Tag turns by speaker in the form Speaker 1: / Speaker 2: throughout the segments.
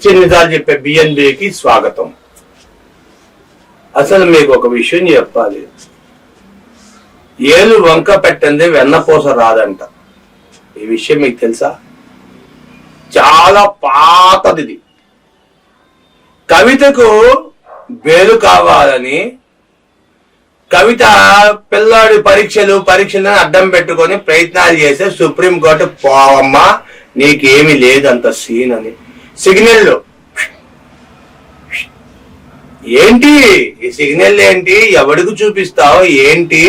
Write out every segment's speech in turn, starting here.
Speaker 1: చిన్నిసార్లు చెప్పే బిఎన్బికి స్వాగతం. అసలు మీకు ఒక విషయం చెప్పాలి. ఏలు వంక పెట్టండి వెన్నపూస రాదంట. ఈ విషయం మీకు తెలుసా? చాలా పాతది. కవితకు బేలు కావాలని కవిత పిల్లాడి పరీక్షలను అడ్డం పెట్టుకొని ప్రయత్నాలు చేస్తే సుప్రీంకోర్టు పోవమ్మా నీకేమి లేదంత సీన్ అని సిగ్నల్. ఏంటి ఈ సిగ్నల్? ఏంటి? ఎవడికి చూపిస్తావు? ఏంటి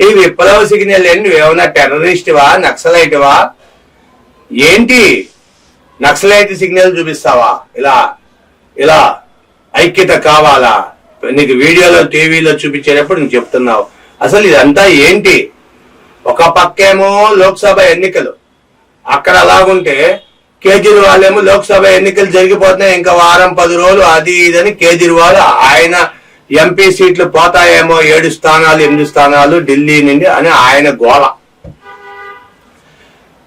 Speaker 1: ఈ విప్లవ సిగ్నల్? ఏంటి? నువ్వేమన్నా టెర్రరిస్ట్వా, నక్సలైట్వా? ఏంటి నక్సలైట్ సిగ్నల్ చూపిస్తావా? ఇలా ఇలా ఐక్యత కావాలా? నీకు వీడియోలో టీవీలో చూపించేటప్పుడు నువ్వు చెప్తున్నావు. అసలు ఇదంతా ఏంటి? ఒక పక్కేమో లోక్సభ ఎన్నికలు, అక్కడ అలాగుంటే కేజ్రీవాల్ ఏమో లోక్సభ ఎన్నికలు జరిగిపోతున్నాయి, ఇంకా వారం 10 రోజులు అది ఇదని కేజ్రీవాల్ ఆయన ఎంపీ సీట్లు పోతాయేమో 7 స్థానాలు 8 స్థానాలు ఢిల్లీ నుండి అని ఆయన గోల.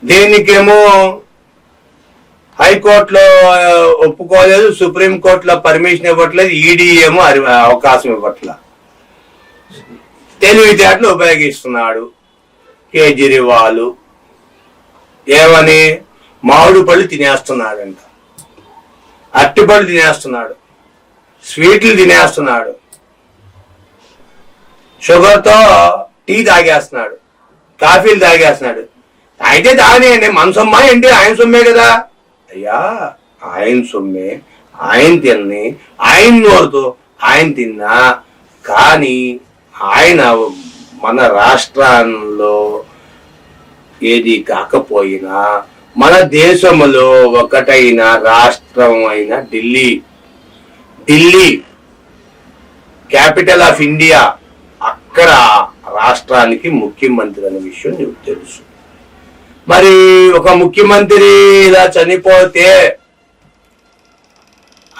Speaker 1: దీనికేమో హైకోర్టులో ఒప్పుకోలేదు, సుప్రీంకోర్టులో పర్మిషన్ ఇవ్వట్లేదు, ఈడీ ఏమో అవకాశం ఇవ్వట్లేదు. తెలివితేటలు ఉపయోగిస్తున్నాడు కేజ్రీవాల్. ఏమని? మామిడి పళ్ళు తినేస్తున్నాడంట, అరటిపళ్ళు తినేస్తున్నాడు, స్వీట్లు తినేస్తున్నాడు, షుగర్తో టీ తాగేస్తున్నాడు, కాఫీలు తాగేస్తున్నాడు. అయితే తాగనేయండి, మన సొమ్మా ఏంటి? ఆయన సొమ్మే కదా. అయ్యా ఆయన సొమ్మే, ఆయన తిన్ని, ఆయన నోరుతో ఆయన తిన్నా. కానీ ఆయన మన రాష్ట్రాల్లో ఏది కాకపోయినా మన దేశంలో ఒకటైన రాష్ట్రం అయిన ఢిల్లీ క్యాపిటల్ ఆఫ్ ఇండియా, అక్కడ రాష్ట్రానికి ముఖ్యమంత్రి అనే విషయం నీకు తెలుసు. మరి ఒక ముఖ్యమంత్రి ఇలా చనిపోతే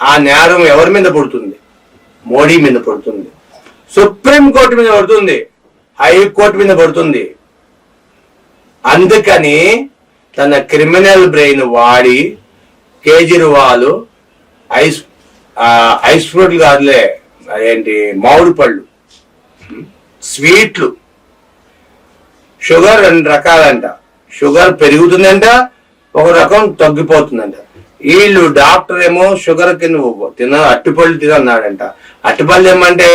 Speaker 1: ఆ నేరం ఎవరి మీద పడుతుంది? మోడీ మీద పడుతుంది, సుప్రీంకోర్టు మీద పడుతుంది, హైకోర్టు మీద పడుతుంది. అందుకని తన క్రిమినల్ బ్రెయిన్ వాడి కేజ్రీవాల్ ఐస్ ఫ్రూట్లు కాదులే, ఏంటి మామిడి పళ్ళు, స్వీట్లు, షుగర్ 2 రకాలంట. షుగర్ పెరుగుతుందంట, ఒక రకం తగ్గిపోతుందంట. వీళ్ళు డాక్టర్ ఏమో షుగర్ కింద అట్టిపళ్ళు తినన్నాడంట. అట్టిపళ్ళు ఏమంటే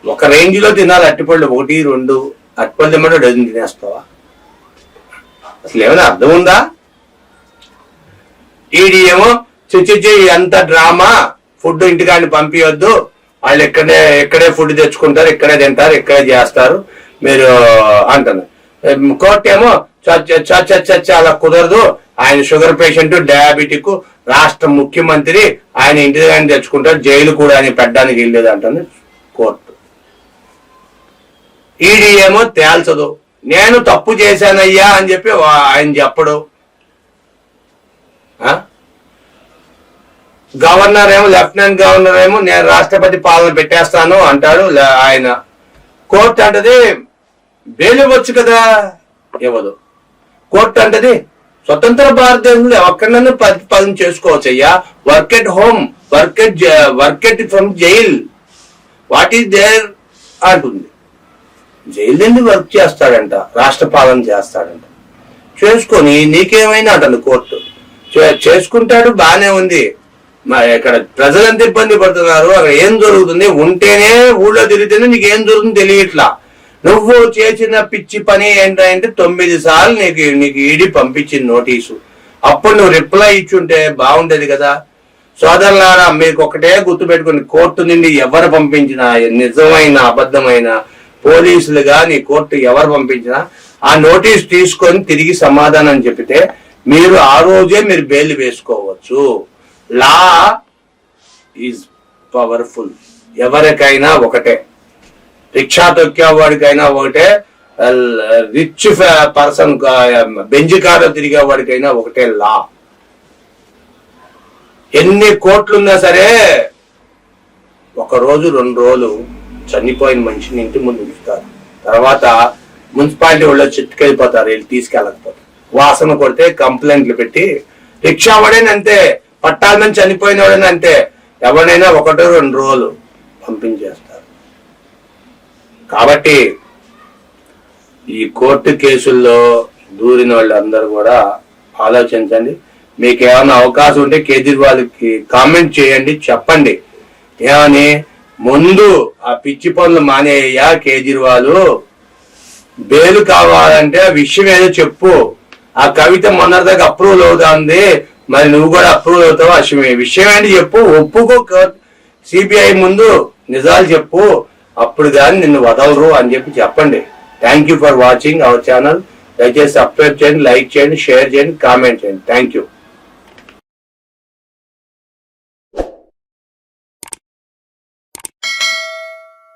Speaker 1: ఒక రేంజ్ లో తినాలి అట్టిపళ్ళు, 1, 2 అట్టిపళ్ళు ఏమంటే డజన్ తినేస్తావా? అసలు ఏమైనా అర్థం ఉందా? ఈడీ ఏమో చిచ్చి ఎంత డ్రామా, ఫుడ్ ఇంటికాని పంపించొద్దు, వాళ్ళు ఇక్కడే ఫుడ్ తెచ్చుకుంటారు, ఇక్కడే తింటారు, ఇక్కడే చేస్తారు మీరు అంటున్నారు. కోర్టు ఏమో అలా కుదరదు, ఆయన షుగర్ పేషెంట్, డయాబెటిక్, రాష్ట్ర ముఖ్యమంత్రి, ఆయన ఇంటి దగ్గర తెచ్చుకుంటారు, జైలు కూడా అని పెట్టడానికి వెళ్ళలేదు అంటుంది కోర్టు. ఈడీ ఏమో తేల్చదు, నేను తప్పు చేశానయ్యా అని చెప్పి ఆయన చెప్పడు. గవర్నర్ ఏమో, లెఫ్టినెంట్ గవర్నర్ ఏమో నేను రాష్ట్రపతి పాలన పెట్టేస్తాను అంటాడు ఆయన. కోర్టు అంటది బెయిల్ ఇవ్వచ్చు కదా, ఇవ్వదు. కోర్టు అంటది స్వతంత్ర భారతదేశంలో ఎక్కడన్నా ప్రతిపాదన చేసుకోవచ్చు అయ్యా, work at home, work at from jail, what is there అంటుంది. జైలు నుండి వర్క్ చేస్తాడంట, రాష్ట్ర పాలన చేస్తాడంట. చేసుకొని నీకేమైనా అంటాను కోర్టు. చేసుకుంటాడు, బానే ఉంది. ఇక్కడ ప్రజలంతా ఇబ్బంది పడుతున్నారు, అక్కడ ఏం జరుగుతుంది? ఉంటేనే ఊళ్ళో తిరిగితేనే నీకు ఏం జరుగుతుంది తెలియట్లా. నువ్వు చేసిన పిచ్చి పని ఏంటంటే 9 సార్లు నీకు ఈడీ పంపించింది నోటీసు. అప్పుడు నువ్వు రిప్లై ఇచ్చుంటే బాగుండేది కదా. సోదరులారా, మీకు ఒకటే గుర్తుపెట్టుకుని, కోర్టు నుండి ఎవరు పంపించినా, నిజమైన అబద్ధమైన పోలీసులు గాని కోర్టు ఎవరు పంపించినా ఆ నోటీస్ తీసుకొని తిరిగి సమాధానం చెప్పితే మీరు ఆ రోజే మీరు బెయిల్ వేసుకోవచ్చు. Law is powerful. ఎవరికైనా ఒకటే, రిక్షా తొక్కేవాడికైనా ఒకటే, రిచ్ పర్సన్ బెంజ్ కారు తిరిగేవాడికైనా ఒకటే లా. ఎన్ని కోట్లున్నా సరే 1 రోజు 2 రోజులు చనిపోయిన మనిషిని ఇంటి ముందు ఉంచుతారు. తర్వాత మున్సిపాలిటీ వాళ్ళు చిట్టుకెళ్ళిపోతారు, వీళ్ళు తీసుకెళ్ళకపోతారు. వాసన కొడితే కంప్లైంట్లు పెట్టి రిక్షా వాడేని అంతే, పట్టాల నుంచి చనిపోయిన వాడని అంతే, ఎవరైనా 1-2 రోజులు పంపించేస్తారు. కాబట్టి ఈ కోర్టు కేసుల్లో దూరిన వాళ్ళందరూ కూడా ఆలోచించండి. మీకు ఏమైనా అవకాశం ఉంటే కేజ్రీవాల్కి కామెంట్ చేయండి, చెప్పండి ఏమని, ముందు ఆ పిచ్చి పనులు మానేయ్యా కేజ్రీవాల్, బెయిల్ కావాలంటే ఆ విషయం ఏదో చెప్పు. ఆ కవిత మొన్నటిదాకా అప్రూవల్ అవుతుంది, మరి నువ్వు కూడా అప్రూవల్ అవుతావు, ఆ విషయం ఏంటి చెప్పు, ఒప్పుకో, సిబిఐ ముందు నిజాలు చెప్పు, అప్పుడు కానీ నిన్ను వదలరు అని చెప్పండి. Thank you for watching our channel. దయచేసి సబ్స్క్రైబ్ చేయండి, లైక్ చేయండి, షేర్ చేయండి, కామెంట్ చేయండి. Thank you.